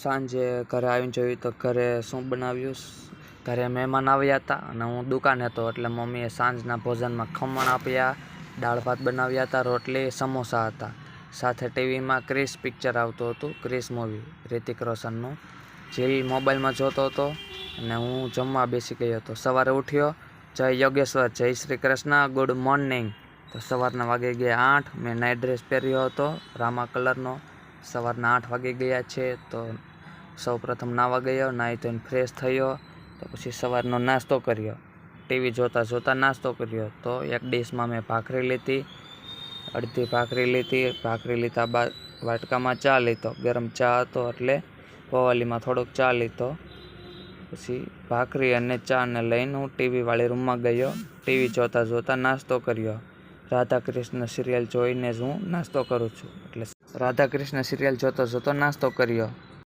સાંજે ઘરે આવીને જોયું તો ઘરે શું બનાવ્યું. ઘરે મહેમાન આવ્યા હતા અને હું દુકાને હતો, એટલે મમ્મીએ સાંજના ભોજનમાં ખમણ આપ્યા, દાળ ભાત બનાવ્યા હતા, રોટલી, સમોસા હતા. સાથે ટીવીમાં ક્રિશ પિક્ચર આવતું હતું, ક્રિશ મૂવી રિતિક રોશનનું, જે મોબાઈલમાં જોતો હતો અને હું જમવા બેસી ગયો હતો. સવારે ઉઠ્યો, જય યોગેશ્વર, જય શ્રી કૃષ્ણ, ગુડ મોર્નિંગ. તો સવારના વાગી ગયા 8. મેં નાઇટ ડ્રેસ પહેર્યો હતો રામા કલરનો. સવારના 8 વાગી ગયા છે. તો સૌ પ્રથમ નાવા ગયો, નાહી ધોઈને ફ્રેશ થયો. તો પછી સવારનો નાસ્તો કર્યો, ટીવી જોતાં જોતાં નાસ્તો કર્યો. તો એક ડીશમાં મેં ભાખરી લીધી, અડધી ભાખરી લીધા બાદ વાટકામાં ચા લીધો, ગરમ ચા હતો એટલે પવાલીમાં થોડોક ચા લીધો. પછી ભાખરી અને ચાને લઈને હું ટીવીવાળી રૂમમાં ગયો. ટીવી જોતાં જોતાં નાસ્તો કર્યો. રાધા કૃષ્ણ સિરિયલ જોઈને જ હું નાસ્તો કરું છું, એટલે રાધા કૃષ્ણ સિરિયલ જોતો નાસ્તો કર્યો.